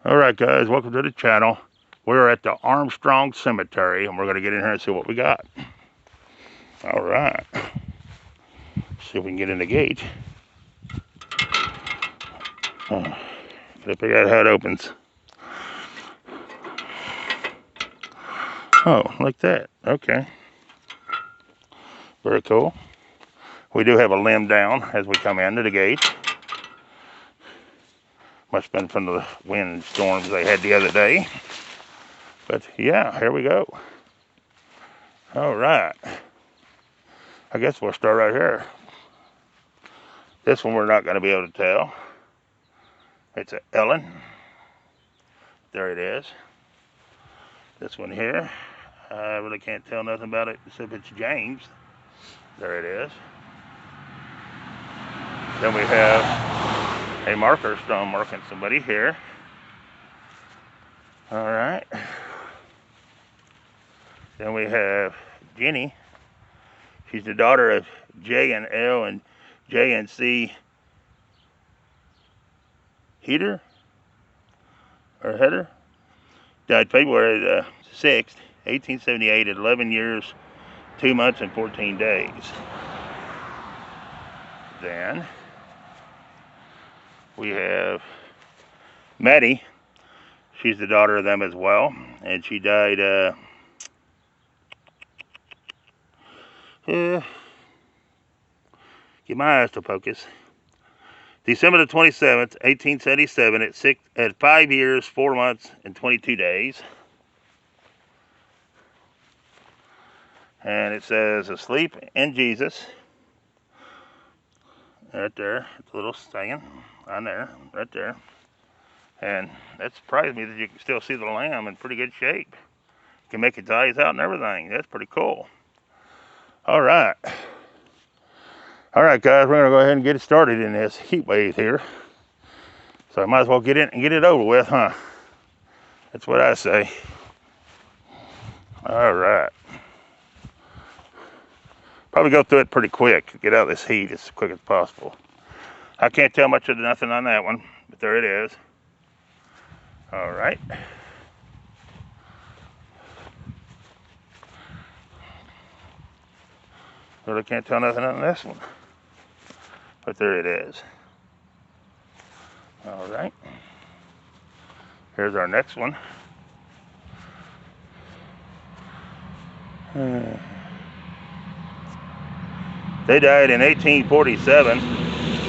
Alright guys, welcome to the channel. We're at the Armstrong Cemetery and we're going to get in here and see what we got. Alright. See if we can get in the gate. Gotta figure out how it opens. Oh, like that. Okay. Very cool. We do have a limb down as we come into the gate. Must have been from the wind storms they had the other day. But yeah, here we go. Alright. I guess we'll start right here. This one we're not going to be able to tell. It's a Ellen. There it is. This one here, I really can't tell nothing about it except it's James. There it is. Then we have a marker stone marking somebody here. Alright. Then we have Jenny. She's the daughter of J and L and J and C Heater or Header. Died February the 6th, 1878 at 11 years, 2 months and 14 days. Then we have Maddie. She's the daughter of them as well, and she died get my eyes to focus. December the 27th, 1877 at 5 years, 4 months and 22 days. And it says asleep in Jesus. Right there, it's a little saying on there, right there. And that surprised me that you can still see the lamb in pretty good shape. You can make its eyes out and everything. That's pretty cool. Alright. Alright guys, we're going to go ahead and get it started in this heat wave here. So I might as well get in and get it over with, huh? That's what I say. Alright. Probably go through it pretty quick. Get out of this heat as quick as possible. I can't tell much of nothing on that one, but there it is. Alright. Really can't tell nothing on this one. But there it is. Alright. Here's our next one. They died in 1847,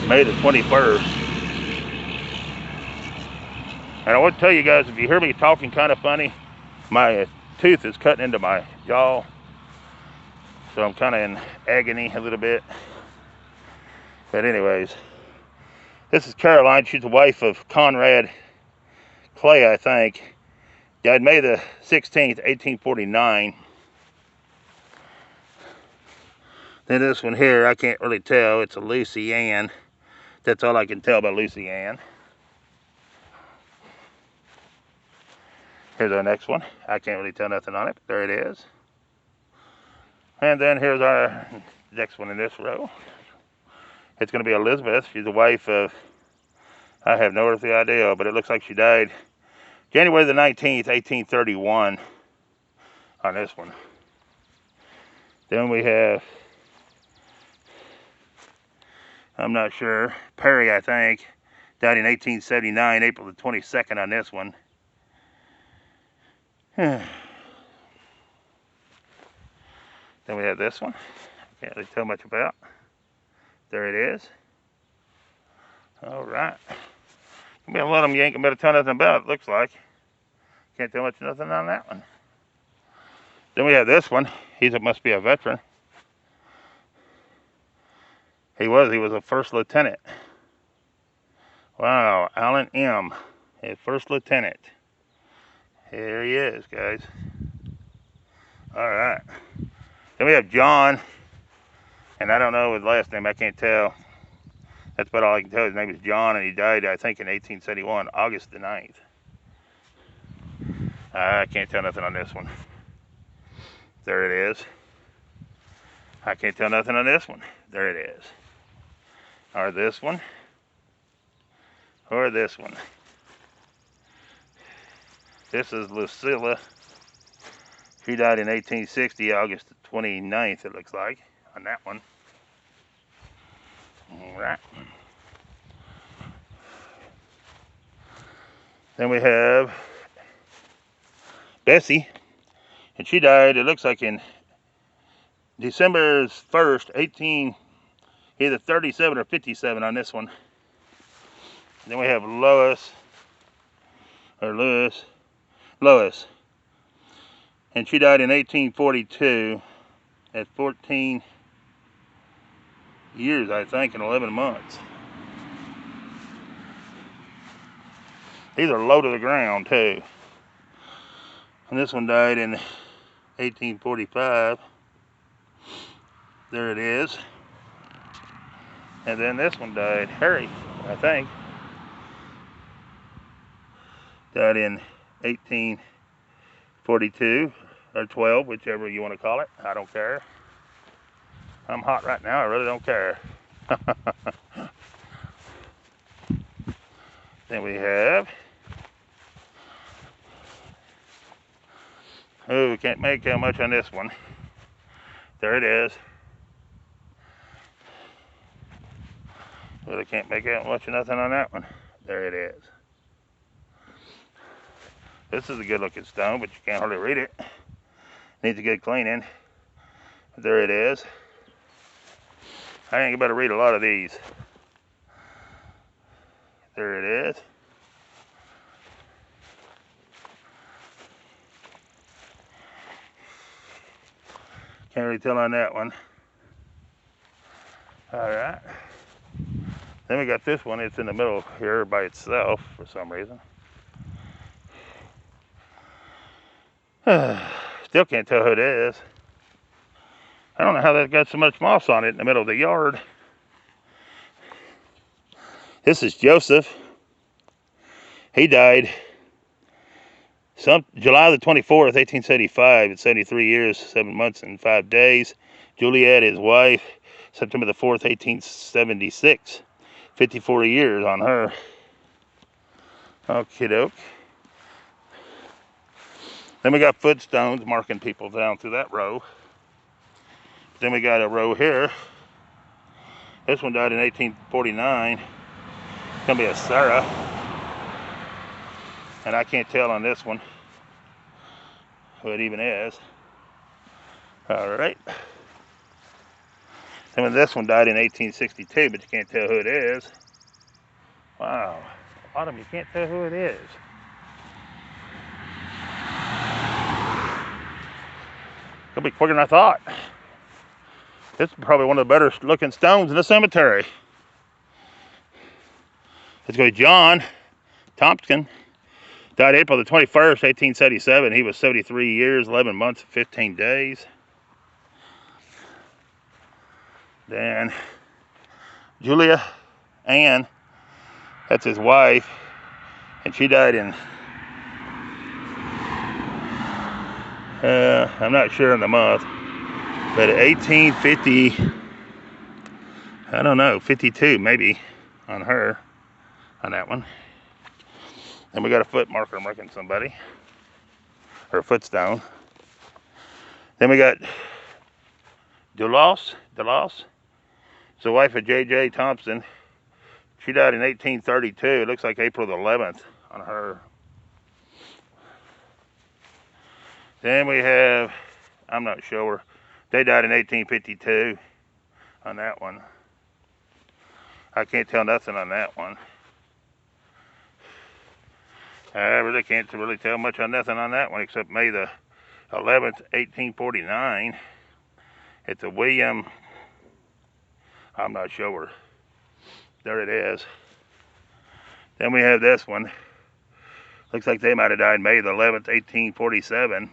May the 21st. And I want to tell you guys, if you hear me talking kind of funny, my tooth is cutting into my jaw. So I'm kind of in agony a little bit. But anyways, this is Caroline. She's the wife of Conrad Clay, I think. Died May the 16th, 1849. Then this one here, I can't really tell. It's a Lucy Ann. That's all I can tell about Lucy Ann. Here's our next one. I can't really tell nothing on it, but there it is. And then here's our next one in this row. It's going to be Elizabeth. She's the wife of, I have no earthly idea, but it looks like she died January the 19th, 1831 on this one. Then we have, I'm not sure, Perry, I think, died in 1879, April the 22nd on this one. Then we have this one. Can't really tell much about. There it is. Alright. I'm going to let them yank and better tell nothing about it, looks like. Can't tell much nothing on that one. Then we have this one. Must be a veteran. He was a first lieutenant. Wow, Alan M., a first lieutenant. Here he is, guys. Alright. Then we have John, and I don't know his last name, I can't tell. That's about all I can tell. His name is John, and he died, I think, in 1871, August the 9th. I can't tell nothing on this one. There it is. I can't tell nothing on this one. There it is. Or this one. Or this one. This is Lucilla. She died in 1860, August 29th, it looks like, on that one. All right. Then we have Bessie, and she died, it looks like, in December 1st, either 37 or 57 on this one. Then we have Lois, and she died in 1842 at 14 years, I think, and 11 months. These are low to the ground, too. And this one died in 1845. There it is. And then this one died, Harry, I think. Died in 1842 or 12, whichever you want to call it. I don't care. I'm hot right now, I really don't care. Then we have, oh, we can't make out much on this one. There it is. Really can't make out much of nothing on that one. There it is. This is a good looking stone, but you can't hardly read it. Needs a good cleaning. There it is. I ain't about to read a lot of these. There it is. Can't really tell on that one. Alright. Then we got this one. It's in the middle here by itself for some reason. Still can't tell who it is. I don't know how that got so much moss on it in the middle of the yard. This is Joseph. He died July the 24th, 1875, at 73 years, 7 months, and 5 days. Juliet, his wife, September the 4th, 1876. 54 years on her. Okie doke. Then we got footstones marking people down through that row. Then we got a row here. This one died in 1849. It's gonna be a Sarah. And I can't tell on this one who it even is. Alright. And this one died in 1862, but you can't tell who it is. Wow. Autumn, you can't tell who it is. It'll be quicker than I thought. This is probably one of the better looking stones in the cemetery. Let's go to John Thompson. Died April the 21st, 1877. He was 73 years, 11 months, 15 days. Then Julia Ann, that's his wife, and she died in, I'm not sure on the month, but 1850, I don't know, 52 maybe on her, on that one. And we got a foot marker marking somebody, or a footstone. Then we got Delos, the wife of J.J. Thompson. She died in 1832. It looks like April the 11th on her. Then we have, I'm not sure, they died in 1852 on that one. I can't tell nothing on that one. I really can't really tell much on nothing on that one except May the 11th, 1849. It's a William, I'm not sure. There it is. Then we have this one. Looks like they might have died May the 11th, 1847.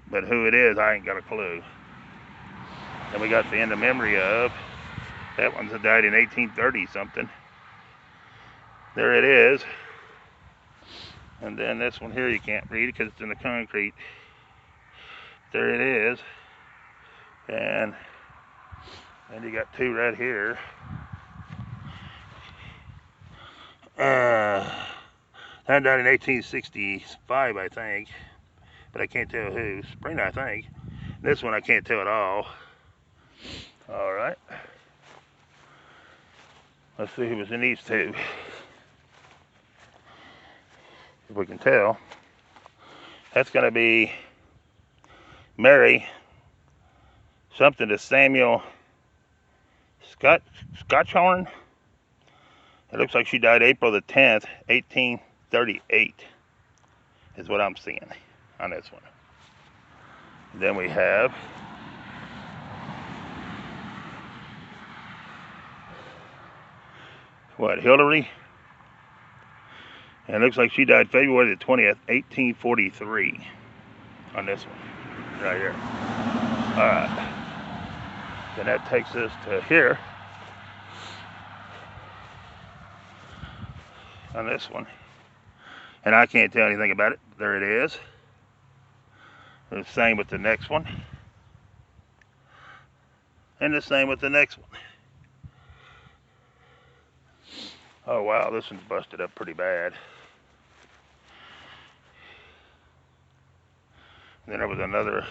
But who it is, I ain't got a clue. Then we got the in the memory of. That one's died in 1830 something. There it is. And then this one here you can't read because it's in the concrete. There it is. And you got two right That died in 1865, I think, but I can't tell who. Spring, I think. This one I can't tell at all. All right. Let's see who was in these two. If we can tell. That's going to be Mary something to Samuel Scotchhorn. It looks like she died April the 10th, 1838 is what I'm seeing on this one. Then we have Hillary. And it looks like she died February the 20th, 1843 on this one, right here. All right. Then that takes us to here on this one. And I can't tell anything about it. There it is. The same with the next one. And the same with the next one. Oh wow, this one's busted up pretty bad. Then there was another,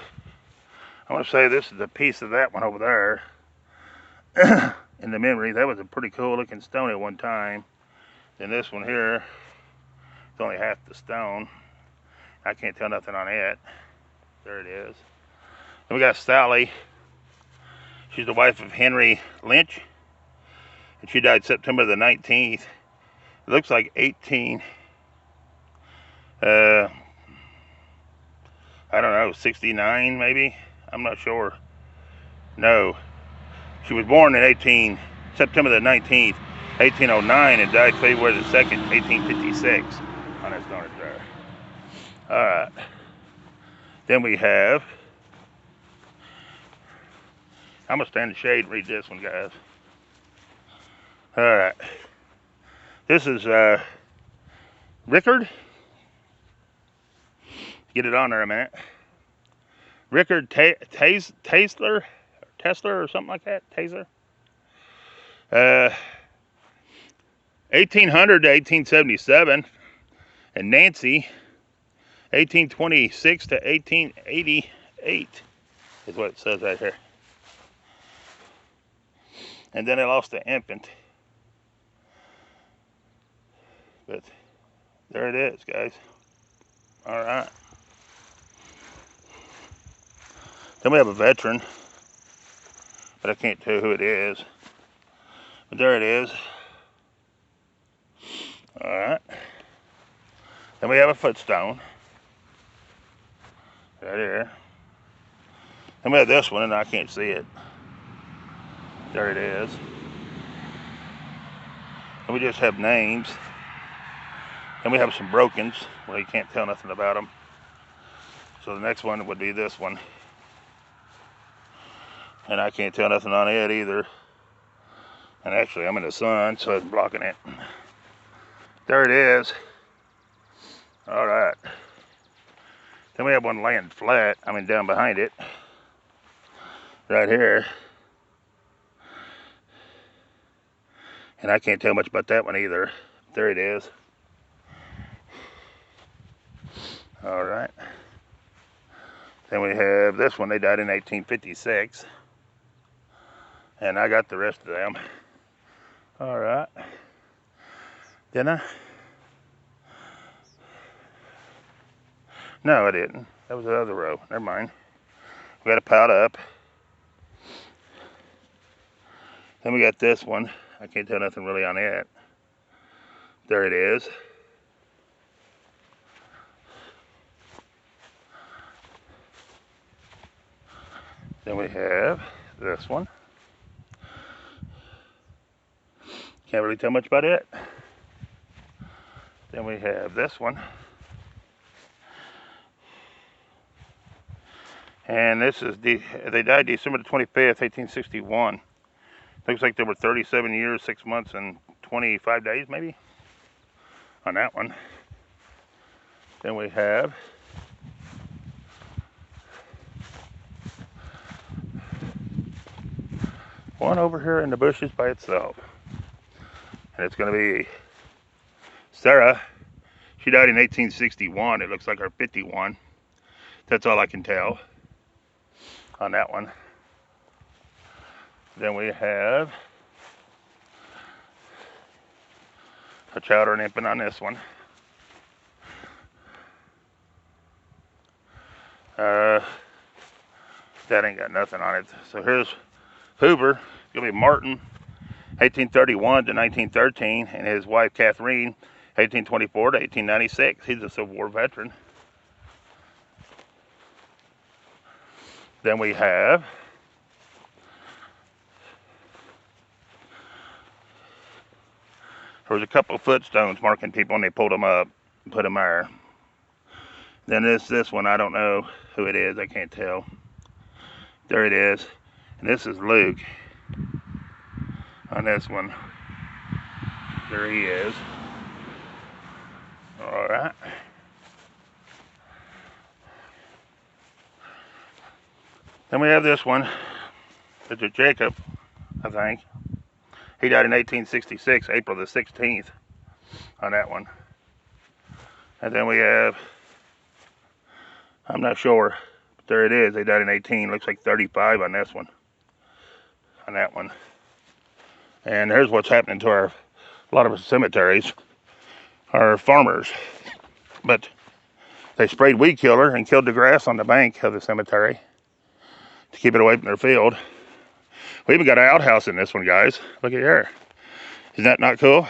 I want to say this is a piece of that one over there. In the memory, that was a pretty cool looking stone at one time. Then this one here, it's only half the stone. I can't tell nothing on it. There it is. Then we got Sally. She's the wife of Henry Lynch. And she died September the 19th. It looks like 18, I don't know, 69 maybe? I'm not sure. No. She was born in September the 19th, 1809 and died February the 2nd, 1856 on that stone there. Alright. Then we have, I'm going to stand in the shade and read this one, guys. Alright. This is Rickard. Get it on there a minute. Rickard Tesler or something like that. Taser. 1800 to 1877. And Nancy, 1826 to 1888 is what it says right here. And then they lost the infant. But there it is, guys. All right. Then we have a veteran, but I can't tell who it is. But there it is. All right. Then we have a footstone. Right here. Then we have this one, and I can't see it. There it is. And we just have names. Then we have some brokens where you can't tell nothing about them. So the next one would be this one. And I can't tell nothing on it either. And actually I'm in the sun, so it's blocking it. There it is. All right. Then we have one laying flat, down behind it. Right here. And I can't tell much about that one either. There it is. All right. Then we have this one. They died in 1856. And I got the rest of them. All right. Didn't I? No, I didn't. That was the other row. Never mind. We got it piled up. Then we got this one. I can't tell nothing really on it. There it is. Then we have this one. Can't really tell much about it. Then we have this one. And this is they died December the 25th, 1861. Looks like they were 37 years, 6 months, and 25 days maybe on that one. Then we have one over here in the bushes by itself. And it's going to be Sarah. She died in 1861, it looks like, or 51. That's all I can tell on that one. Then we have a child or an infant on this one. That ain't got nothing on it. So here's Hoover. It's gonna be Martin, 1831 to 1913, and his wife Catherine, 1824 to 1896. He's a Civil War veteran. Then we have there was a couple of footstones marking people, and they pulled them up and put them there. Then this one, I don't know who it is. I can't tell. There it is. And this is Luke. On this one. There he is. Alright. Then we have this one. It's a Jacob, I think. He died in 1866, April the 16th. On that one. And then we have, I'm not sure, but there it is. They died in 18. Looks like 35 on this one. On that one. And here's what's happening to a lot of our cemeteries. Our farmers. But they sprayed weed killer and killed the grass on the bank of the cemetery to keep it away from their field. We even got an outhouse in this one, guys. Look at here. Isn't that not cool?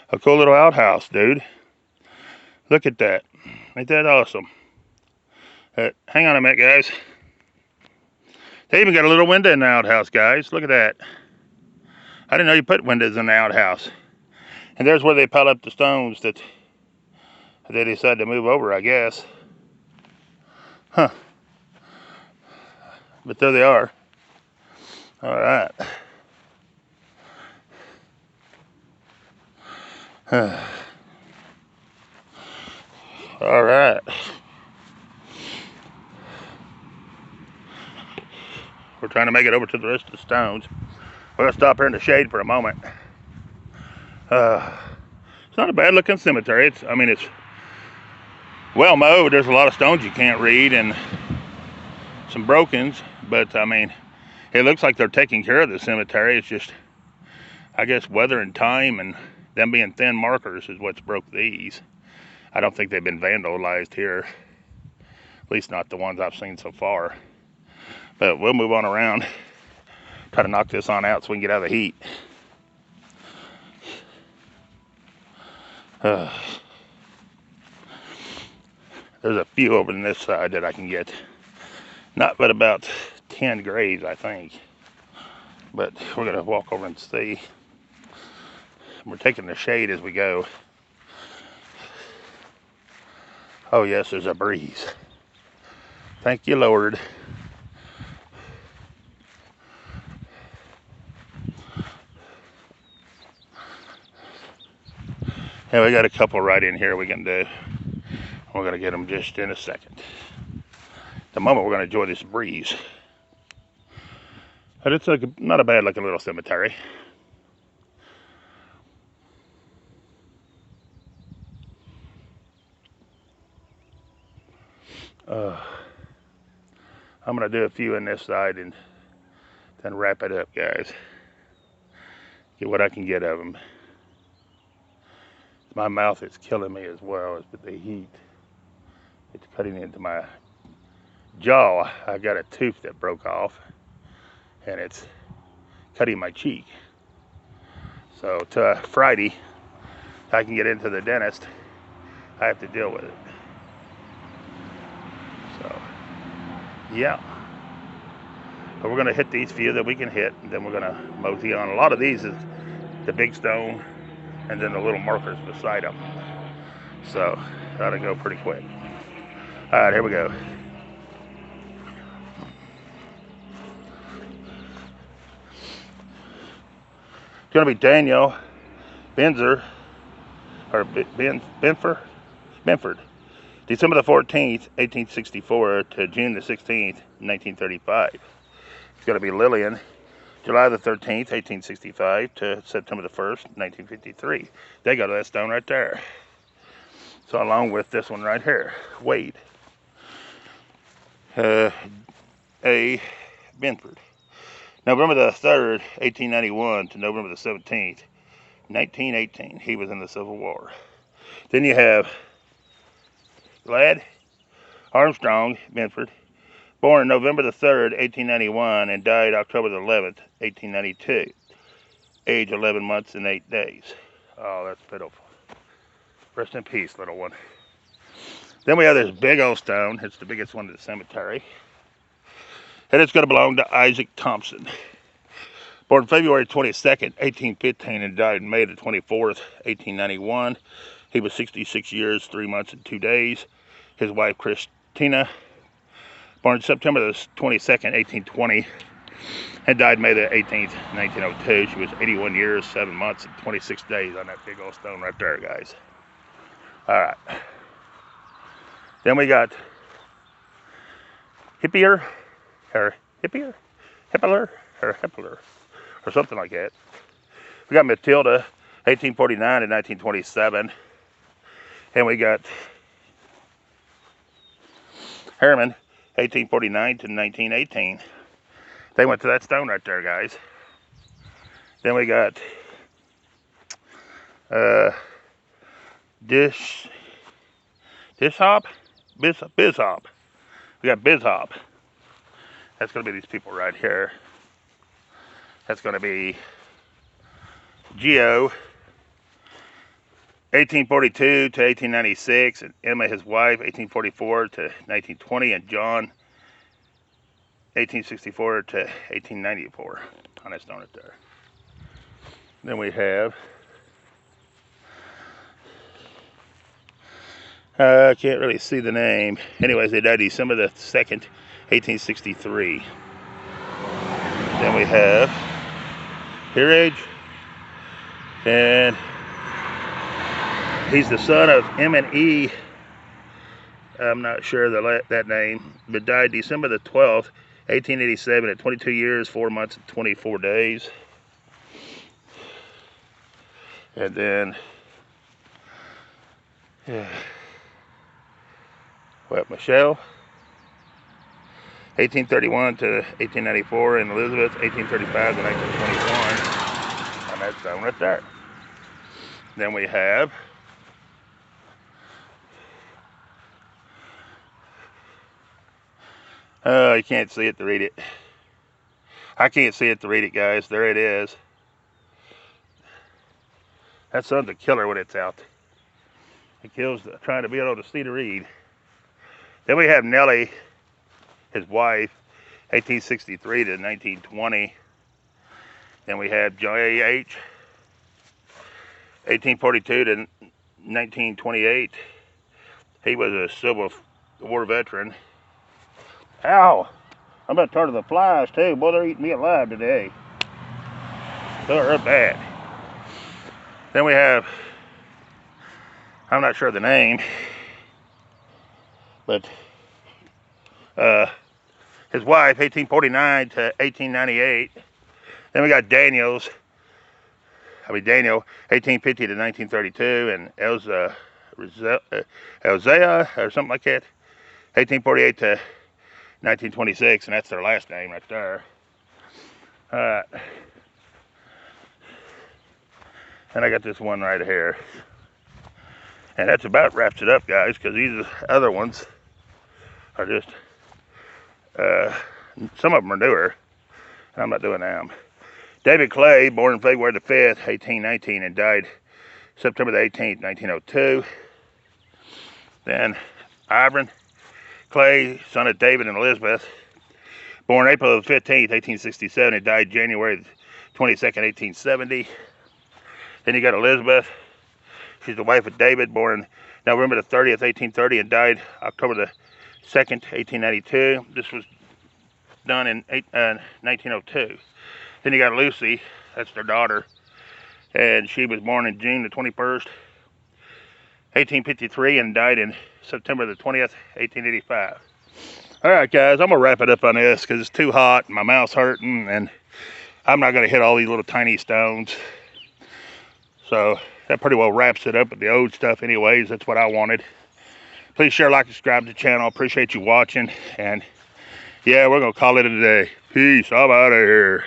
A cool little outhouse, dude. Look at that. Ain't that awesome? Hang on a minute, guys. They even got a little window in the outhouse, guys. Look at that. I didn't know you put windows in the outhouse. And there's where they pile up the stones that they decided to move over, I guess. Huh. But there they are. All right. All right. We're trying to make it over to the rest of the stones. We're going to stop here in the shade for a moment. It's not a bad looking cemetery. It's well mowed. There's a lot of stones you can't read and some brokens, but I mean, it looks like they're taking care of the cemetery. It's just, I guess, weather and time and them being thin markers is what's broke these. I don't think they've been vandalized here, at least not the ones I've seen so far. But we'll move on around, try to knock this on out so we can get out of the heat. There's a few over on this side that I can get. Not but about 10 graves, I think. But we're going to walk over and see. We're taking the shade as we go. Oh yes, there's a breeze. Thank you, Lord. And we got a couple right in here we can do. We're going to get them just in a second. At the moment, we're going to enjoy this breeze. But it's not a bad looking little cemetery. I'm going to do a few on this side and then wrap it up, guys. Get what I can get of them. My mouth is killing me as well as with the heat. It's cutting into my jaw. I got a tooth that broke off and it's cutting my cheek. So to Friday, I can get into the dentist. I have to deal with it. So, yeah. But we're gonna hit these few that we can hit, and then we're gonna mosey on. A lot of these is the big stone, and then the little markers beside them. So, that'll go pretty quick. All right, here we go. It's gonna be Daniel Benzer, or Benford, December the 14th, 1864 to June the 16th, 1935. It's gonna be Lillian, July the 13th, 1865 to September the 1st, 1953. They go to that stone right there. So along with this one right here, Wade. A. Benford. November the 3rd, 1891 to November the 17th, 1918. He was in the Civil War. Then you have lad Armstrong, Benford, born November the 3rd, 1891, and died October the 11th, 1892, age 11 months and 8 days. Oh, that's pitiful. Rest in peace, little one. Then we have this big old stone. It's the biggest one in the cemetery. And it's going to belong to Isaac Thompson. Born February 22nd, 1815, and died May the 24th, 1891. He was 66 years, 3 months, and 2 days. His wife, Christina, born September the 22nd, 1820, and died May the 18th, 1902. She was 81 years, 7 months, and 26 days on that big old stone right there, guys. All right. Then we got Hippier, or Hippler, or something like that. We got Matilda, 1849 to 1927. And we got Herman, 1849 to 1918. They went to that stone right there, guys. Then we got Bishop. We got Bishop. That's going to be these people right here. That's going to be Geo, 1842 to 1896, and Emma, his wife, 1844 to 1920, and John, 1864 to 1894, on that stone right there. Then we have, I can't really see the name. Anyways, they died December the 2nd, 1863. Then we have Peerage, and he's the son of M&E. I'm not sure that name, but died December the 12th, 1887 at 22 years, 4 months, and 24 days. And then, Michelle, 1831 to 1894, and Elizabeth, 1835 to 1921, on that stone right there. Then we have you can't see it to read it. I can't see it to read it, guys. There it is. That sun's a killer when it's out. It kills trying to be able to see to read. Then we have Nellie, his wife, 1863 to 1920. Then we have J.H., 1842 to 1928. He was a Civil War veteran. Ow! I'm about to turn to the flies too. Boy, they're eating me alive today. They're bad. Then we have, I'm not sure the name, but his wife, 1849 to 1898. Then we got Daniel, 1850 to 1932, and Elzea, or something like that, 1848 to 1926, and that's their last name right there. Alright. And I got this one right here. And that's about wraps it up, guys, because these other ones are just, some of them are newer, and I'm not doing them. David Clay, born February the 5th, 1819, and died September the 18th, 1902. Then Ivan Clay, son of David and Elizabeth, born April the 15th, 1867, and died January 22nd, 1870. Then you got Elizabeth. She's the wife of David, born November the 30th, 1830, and died October the 2nd, 1892. This was done in 1902. Then you got Lucy, that's their daughter, and she was born in June the 21st, 1853, and died in September the 20th, 1885. All right, guys, I'm going to wrap it up on this because it's too hot and my mouth's hurting, and I'm not going to hit all these little tiny stones. So that pretty well wraps it up with the old stuff anyways. That's what I wanted. Please share, like, subscribe to the channel. Appreciate you watching. And yeah, we're going to call it a day. Peace. I'm out of here.